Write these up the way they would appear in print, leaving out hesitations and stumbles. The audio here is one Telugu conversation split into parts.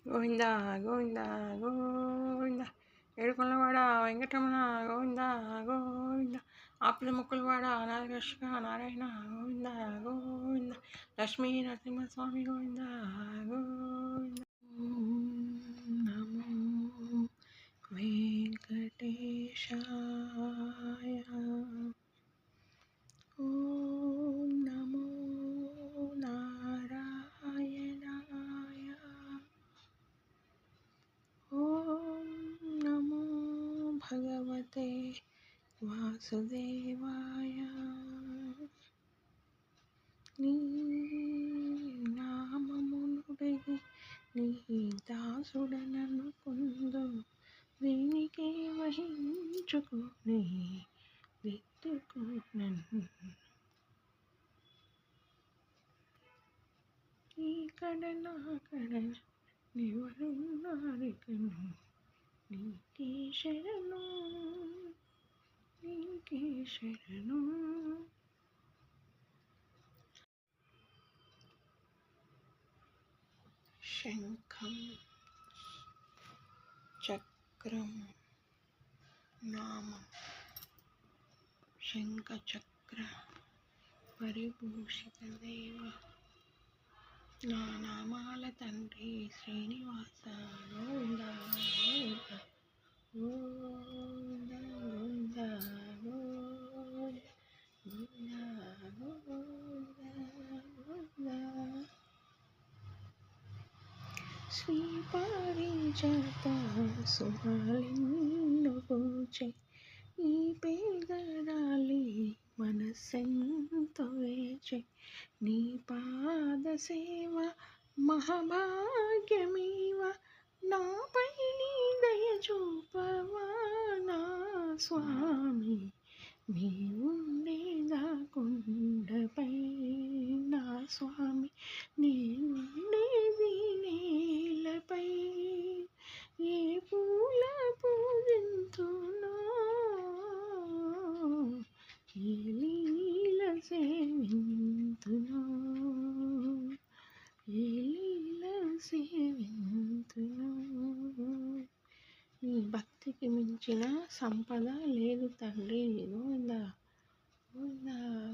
గోవింద గోవింద గోవింద ఏడుకొండలవాడ వెంకటరమణ గోవింద గోవింద ఆపుల ముక్కులవాడ నాగరక్షక నారాయణ గోవింద గోవింద లక్ష్మీ నరసింహస్వామి గోవింద గోవింద. నమో వెంకటేశాయ. ఓం నమో నారాయణాయ. ఓం నమో భగవతే వాసుదేవాయ. నీ నామమునుడిగి నీ దాసుడనను కొందు దీనికే వహించుకుని వెతుకునను. ఈ కడన కడన నివరున్నారికను నీకే శరణు నీకే శరణు. శంఖం చక్రం నామం శంఖ చక్ర పరిభూషిత దేవ నా నామాల తండ్రి శ్రీనివాస గోవింద గోవింద గోవింద గోవింద గోవింద గోవింద. శ్రీ పారిజాత సుమాలిన్ను పూజే ఈ పేదరాలి మనసెంతో వేచే నీ పాద సేవ మహాభాగ్యమీవ నాపై నీ దయ చూపవా నా స్వామి. నీవుండేదా కొండపై నా స్వామి నేనుండేది నేలపై. ఏ పూల పూజింతునో ఏ లీల సేవింతునో ఏ లీల సేవింతునో. నీ భక్తికి మించిన సంపద లేదు తండ్రి. గోవింద గోవింద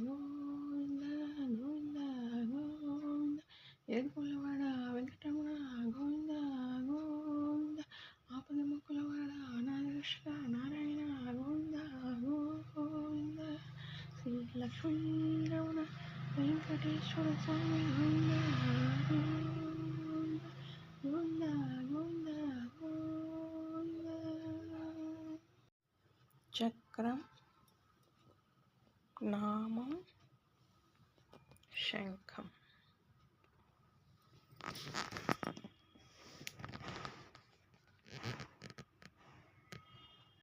గోవింద గోవింద గోవింద ఏడుకొండలవాడ వెంకటరమణ గోవింద గోవింద ఆపద ముక్కులవాడ నాగరక్షక నారాయణ గోవింద గోవింద శ్రీ లక్ష్మీరమణ వెంకటేశ్వర స్వామి గోవింద గోవింద గోవింద గోవింద. చక్రం నామం శంఖం.